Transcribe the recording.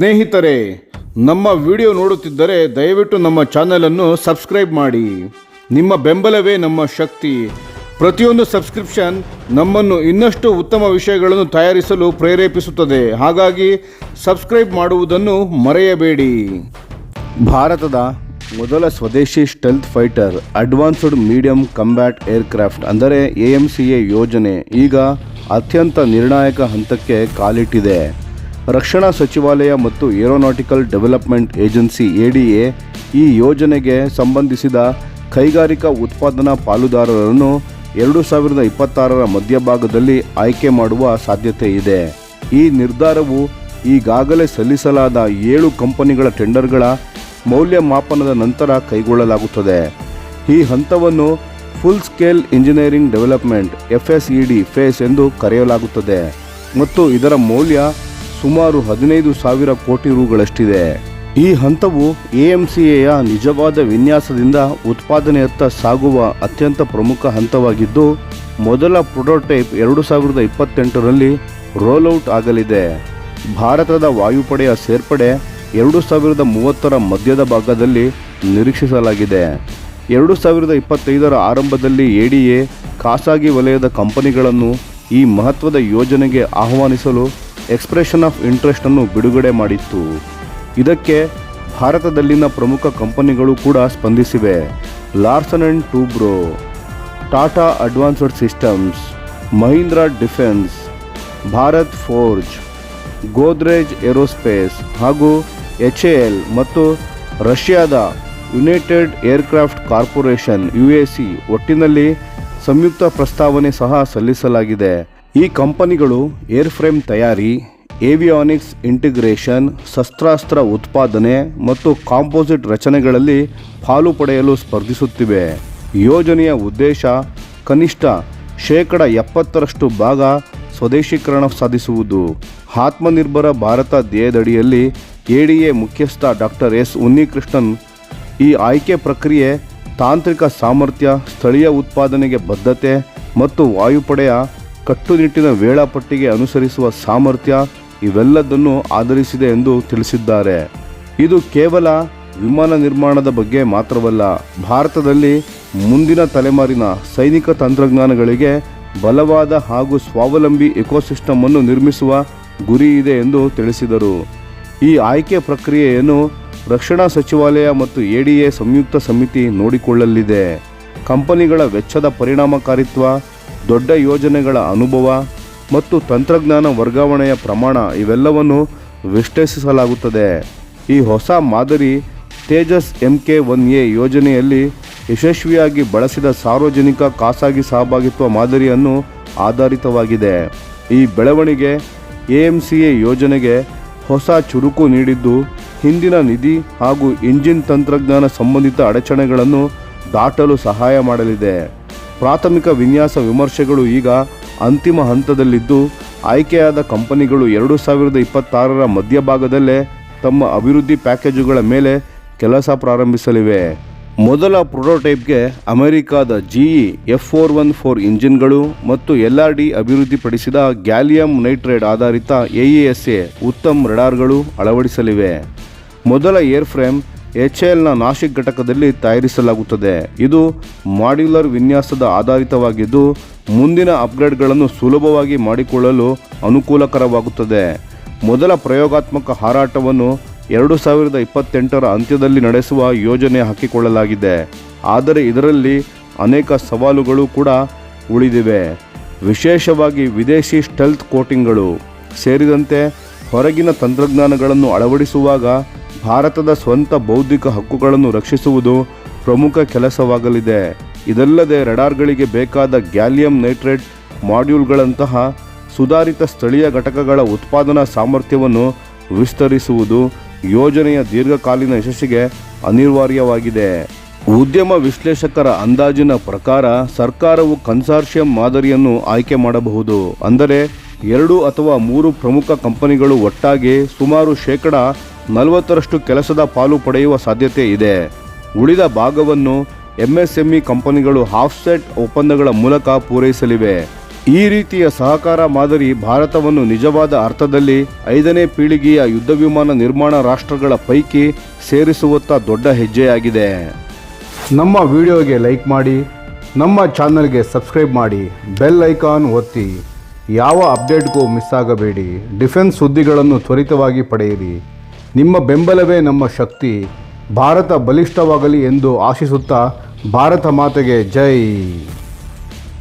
ಸ್ನೇಹಿತರೆ, ನಮ್ಮ ವಿಡಿಯೋ ನೋಡುತ್ತಿದ್ದರೆ ದಯವಿಟ್ಟು ನಮ್ಮ ಚಾನಲನ್ನು ಸಬ್ಸ್ಕ್ರೈಬ್ ಮಾಡಿ. ನಿಮ್ಮ ಬೆಂಬಲವೇ ನಮ್ಮ ಶಕ್ತಿ. ಪ್ರತಿಯೊಂದು ಸಬ್ಸ್ಕ್ರಿಪ್ಷನ್ ನಮ್ಮನ್ನು ಇನ್ನಷ್ಟು ಉತ್ತಮ ವಿಷಯಗಳನ್ನು ತಯಾರಿಸಲು ಪ್ರೇರೇಪಿಸುತ್ತದೆ. ಹಾಗಾಗಿ ಸಬ್ಸ್ಕ್ರೈಬ್ ಮಾಡುವುದನ್ನು ಮರೆಯಬೇಡಿ. ಭಾರತದ ಮೊದಲ ಸ್ವದೇಶಿ stealth fighter advanced medium combat aircraft ಅಂದರೆ AMCA ಯೋಜನೆ ಈಗ ಅತ್ಯಂತ ನಿರ್ಣಾಯಕ ಹಂತಕ್ಕೆ ಕಾಲಿಟ್ಟಿದೆ. ರಕ್ಷಣಾ ಸಚಿವಾಲಯ ಮತ್ತು ಏರೋನಾಟಿಕಲ್ ಡೆವಲಪ್ಮೆಂಟ್ ಏಜೆನ್ಸಿ ADA ಈ ಯೋಜನೆಗೆ ಸಂಬಂಧಿಸಿದ ಕೈಗಾರಿಕಾ ಉತ್ಪಾದನಾ ಪಾಲುದಾರರನ್ನು 2026ರ ಮಧ್ಯಭಾಗದಲ್ಲಿ ಆಯ್ಕೆ ಮಾಡುವ ಸಾಧ್ಯತೆ ಇದೆ. ಈ ನಿರ್ಧಾರವು ಈಗಾಗಲೇ ಸಲ್ಲಿಸಲಾದ 7 ಕಂಪನಿಗಳ ಟೆಂಡರ್ಗಳ ಮೌಲ್ಯಮಾಪನದ ನಂತರ ಕೈಗೊಳ್ಳಲಾಗುತ್ತದೆ. ಈ ಹಂತವನ್ನು full scale engineering development FSED phase ಎಂದು ಕರೆಯಲಾಗುತ್ತದೆ ಮತ್ತು ಇದರ ಮೌಲ್ಯ ಸುಮಾರು 15,000 ಕೋಟಿ ರುಗಳಷ್ಟಿದೆ. ಈ ಹಂತವು AMCAಯ ನಿಜವಾದ ವಿನ್ಯಾಸದಿಂದ ಉತ್ಪಾದನೆಯತ್ತ ಸಾಗುವ ಅತ್ಯಂತ ಪ್ರಮುಖ ಹಂತವಾಗಿದ್ದು, ಮೊದಲ ಪ್ರೊಟೋಟೈಪ್ 2028ರಲ್ಲಿ ರೋಲ್ಔಟ್ ಆಗಲಿದೆ. ಭಾರತದ ವಾಯುಪಡೆಯ ಸೇರ್ಪಡೆ 2030ರ ಮಧ್ಯದ ಭಾಗದಲ್ಲಿ ನಿರೀಕ್ಷಿಸಲಾಗಿದೆ. 2025ರ ಆರಂಭದಲ್ಲಿ ADA ಖಾಸಗಿ ವಲಯದ ಕಂಪನಿಗಳನ್ನು ಈ ಮಹತ್ವದ ಯೋಜನೆಗೆ ಆಹ್ವಾನಿಸಲು ಎಕ್ಸ್ಪ್ರೆಷನ್ ಆಫ್ ಇಂಟ್ರೆಸ್ಟ್ ಅನ್ನು ಬಿಡುಗಡೆ ಮಾಡಿತ್ತು. ಇದಕ್ಕೆ ಭಾರತದಲ್ಲಿನ ಪ್ರಮುಖ ಕಂಪನಿಗಳು ಕೂಡ ಸ್ಪಂದಿಸಿವೆ. Larsen and Toubro, Tata advanced systems, Mahindra defence, Bharat forge, Godrej aerospace ಹಾಗೂ HAL ಮತ್ತು ರಷ್ಯಾದ ಯುನೈಟೆಡ್ ಏರ್ಕ್ರಾಫ್ಟ್ ಕಾರ್ಪೊರೇಷನ್ UAC ಒಟ್ಟಿನಲ್ಲಿ ಸಂಯುಕ್ತ ಪ್ರಸ್ತಾವನೆ ಸಹ ಸಲ್ಲಿಸಲಾಗಿದೆ. ಈ ಕಂಪನಿಗಳು ಏರ್ಫ್ರೇಮ್ ತಯಾರಿ, ಏವಿಯಾನಿಕ್ಸ್ ಇಂಟಿಗ್ರೇಷನ್, ಶಸ್ತ್ರಾಸ್ತ್ರ ಉತ್ಪಾದನೆ ಮತ್ತು ಕಾಂಪೋಸಿಟ್ ರಚನೆಗಳಲ್ಲಿ ಪಾಲು ಪಡೆಯಲು ಸ್ಪರ್ಧಿಸುತ್ತಿವೆ. ಯೋಜನೆಯ ಉದ್ದೇಶ ಕನಿಷ್ಠ 70% ಭಾಗ ಸ್ವದೇಶೀಕರಣ ಸಾಧಿಸುವುದು. ಆತ್ಮನಿರ್ಭರ ಭಾರತ ಧ್ಯೇಯದಡಿಯಲ್ಲಿ ADA ಮುಖ್ಯಸ್ಥ ಡಾಕ್ಟರ್ S. ಉನ್ನಿಕೃಷ್ಣನ್ ಈ ಆಯ್ಕೆ ಪ್ರಕ್ರಿಯೆ ತಾಂತ್ರಿಕ ಸಾಮರ್ಥ್ಯ, ಸ್ಥಳೀಯ ಉತ್ಪಾದನೆಗೆ ಬದ್ಧತೆ ಮತ್ತು ವಾಯುಪಡೆಯ ಕಟ್ಟುನಿಟ್ಟಿನ ವೇಳಾಪಟ್ಟಿಗೆ ಅನುಸರಿಸುವ ಸಾಮರ್ಥ್ಯ ಇವೆಲ್ಲದನ್ನು ಆಧರಿಸಿದೆ ಎಂದು ತಿಳಿಸಿದ್ದಾರೆ. ಇದು ಕೇವಲ ವಿಮಾನ ನಿರ್ಮಾಣದ ಬಗ್ಗೆ ಮಾತ್ರವಲ್ಲ, ಭಾರತದಲ್ಲಿ ಮುಂದಿನ ತಲೆಮಾರಿನ ಸೈನಿಕ ತಂತ್ರಜ್ಞಾನಗಳಿಗೆ ಬಲವಾದ ಹಾಗೂ ಸ್ವಾವಲಂಬಿ ಎಕೋಸಿಸ್ಟಮ್ ಅನ್ನು ನಿರ್ಮಿಸುವ ಗುರಿ ಇದೆ ಎಂದು ತಿಳಿಸಿದರು. ಈ ಆಯ್ಕೆ ಪ್ರಕ್ರಿಯೆಯನ್ನು ರಕ್ಷಣಾ ಸಚಿವಾಲಯ ಮತ್ತು ADA ಸಂಯುಕ್ತ ಸಮಿತಿ ನೋಡಿಕೊಳ್ಳಲಿದೆ. ಕಂಪನಿಗಳ ವೆಚ್ಚದ ಪರಿಣಾಮಕಾರಿತ್ವ, ದೊಡ್ಡ ಯೋಜನೆಗಳ ಅನುಭವ ಮತ್ತು ತಂತ್ರಜ್ಞಾನ ವರ್ಗಾವಣೆಯ ಪ್ರಮಾಣ ಇವೆಲ್ಲವನ್ನು ವಿಶ್ಲೇಷಿಸಲಾಗುತ್ತದೆ. ಈ ಹೊಸ ಮಾದರಿ ತೇಜಸ್ Mk-1A ಯೋಜನೆಯಲ್ಲಿ ಯಶಸ್ವಿಯಾಗಿ ಬಳಸಿದ ಸಾರ್ವಜನಿಕ ಖಾಸಗಿ ಸಹಭಾಗಿತ್ವ ಮಾದರಿಯನ್ನು ಆಧಾರಿತವಾಗಿದೆ. ಈ ಬೆಳವಣಿಗೆ AMCA ಯೋಜನೆಗೆ ಹೊಸ ಚುರುಕು ನೀಡಿದ್ದು, ಹಿಂದಿನ ನಿಧಿ ಹಾಗೂ ಇಂಜಿನ್ ತಂತ್ರಜ್ಞಾನ ಸಂಬಂಧಿತ ಅಡಚಣೆಗಳನ್ನು ದಾಟಲು ಸಹಾಯ ಮಾಡಲಿದೆ. ಪ್ರಾಥಮಿಕ ವಿನ್ಯಾಸ ವಿಮರ್ಶೆಗಳು ಈಗ ಅಂತಿಮ ಹಂತದಲ್ಲಿದ್ದು, ಆಯ್ಕೆಯಾದ ಕಂಪನಿಗಳು 2026ರ ಮಧ್ಯಭಾಗದಲ್ಲೇ ತಮ್ಮ ಅಭಿವೃದ್ಧಿ ಪ್ಯಾಕೇಜುಗಳ ಮೇಲೆ ಕೆಲಸ ಪ್ರಾರಂಭಿಸಲಿವೆ. ಮೊದಲ ಪ್ರೋಟೋಟೈಪ್ಗೆ ಅಮೆರಿಕಾದ GE F414 ಇಂಜಿನ್ಗಳು ಮತ್ತು LRD ಅಭಿವೃದ್ಧಿಪಡಿಸಿದ ಗ್ಯಾಲಿಯಂ ನೈಟ್ರೈಡ್ ಆಧಾರಿತ AESA ಉತ್ತಮ್ ರಡಾರ್ಗಳು ಅಳವಡಿಸಲಿವೆ. ಮೊದಲ ಏರ್ಫ್ರೇಮ್ HALನ ನಾಸಿಕ್ ಘಟಕದಲ್ಲಿ ತಯಾರಿಸಲಾಗುತ್ತದೆ. ಇದು ಮಾಡ್ಯುಲರ್ ವಿನ್ಯಾಸದ ಆಧಾರಿತವಾಗಿದ್ದು, ಮುಂದಿನ ಅಪ್ಗ್ರೇಡ್ಗಳನ್ನು ಸುಲಭವಾಗಿ ಮಾಡಿಕೊಳ್ಳಲು ಅನುಕೂಲಕರವಾಗುತ್ತದೆ. ಮೊದಲ ಪ್ರಯೋಗಾತ್ಮಕ ಹಾರಾಟವನ್ನು 2028ರ ಅಂತ್ಯದಲ್ಲಿ ನಡೆಸುವ ಯೋಜನೆ ಹಾಕಿಕೊಳ್ಳಲಾಗಿದೆ. ಆದರೆ ಇದರಲ್ಲಿ ಅನೇಕ ಸವಾಲುಗಳು ಕೂಡ ಉಳಿದಿವೆ. ವಿಶೇಷವಾಗಿ ವಿದೇಶಿ ಸ್ಟೆಲ್ತ್ ಕೋಟಿಂಗ್ಗಳು ಸೇರಿದಂತೆ ಹೊರಗಿನ ತಂತ್ರಜ್ಞಾನಗಳನ್ನು ಅಳವಡಿಸುವಾಗ ಭಾರತದ ಸ್ವಂತ ಬೌದ್ಧಿಕ ಹಕ್ಕುಗಳನ್ನು ರಕ್ಷಿಸುವುದು ಪ್ರಮುಖ ಕೆಲಸವಾಗಲಿದೆ. ಇದಲ್ಲದೆ ರಡಾರ್ಗಳಿಗೆ ಬೇಕಾದ ಗ್ಯಾಲಿಯಂ ನೈಟ್ರೈಡ್ ಮಾಡ್ಯೂಲ್ಗಳಂತಹ ಸುಧಾರಿತ ಸ್ಥಳೀಯ ಘಟಕಗಳ ಉತ್ಪಾದನಾ ಸಾಮರ್ಥ್ಯವನ್ನು ವಿಸ್ತರಿಸುವುದು ಯೋಜನೆಯ ದೀರ್ಘಕಾಲೀನ ಯಶಸ್ಸಿಗೆ ಅನಿವಾರ್ಯವಾಗಿದೆ. ಉದ್ಯಮ ವಿಶ್ಲೇಷಕರ ಅಂದಾಜಿನ ಪ್ರಕಾರ ಸರ್ಕಾರವು ಕನ್ಸಾರ್ಷಿಯಂ ಮಾದರಿಯನ್ನು ಆಯ್ಕೆ ಮಾಡಬಹುದು. ಅಂದರೆ 2 ಅಥವಾ 3 ಪ್ರಮುಖ ಕಂಪನಿಗಳು ಒಟ್ಟಾಗಿ ಸುಮಾರು 40% ಕೆಲಸದ ಪಾಲು ಪಡೆಯುವ ಸಾಧ್ಯತೆ ಇದೆ. ಉಳಿದ ಭಾಗವನ್ನು MSME ಕಂಪನಿಗಳು ಆಫ್ಸೆಟ್ ಒಪ್ಪಂದಗಳ ಮೂಲಕ ಪೂರೈಸಲಿವೆ. ಈ ರೀತಿಯ ಸಹಕಾರ ಮಾದರಿ ಭಾರತವನ್ನು ನಿಜವಾದ ಅರ್ಥದಲ್ಲಿ 5ನೇ ಪೀಳಿಗೆಯ ಯುದ್ಧ ವಿಮಾನ ನಿರ್ಮಾಣ ರಾಷ್ಟ್ರಗಳ ಪೈಕಿ ಸೇರಿಸುವತ್ತ ದೊಡ್ಡ ಹೆಜ್ಜೆಯಾಗಿದೆ. ನಮ್ಮ ವಿಡಿಯೋಗೆ ಲೈಕ್ ಮಾಡಿ, ನಮ್ಮ ಚಾನಲ್ಗೆ ಸಬ್ಸ್ಕ್ರೈಬ್ ಮಾಡಿ, ಬೆಲ್ ಐಕಾನ್ ಒತ್ತಿ. ಯಾವ ಅಪ್ಡೇಟ್ಗೂ ಮಿಸ್ ಆಗಬೇಡಿ. ಡಿಫೆನ್ಸ್ ಸುದ್ದಿಗಳನ್ನು ತ್ವರಿತವಾಗಿ ಪಡೆಯಿರಿ. ನಿಮ್ಮ ಬೆಂಬಲವೇ ನಮ್ಮ ಶಕ್ತಿ. ಭಾರತ ಬಲಿಷ್ಠವಾಗಲಿ ಎಂದು ಆಶಿಸುತ್ತಾ ಭಾರತ ಮಾತೆಗೆ ಜೈ.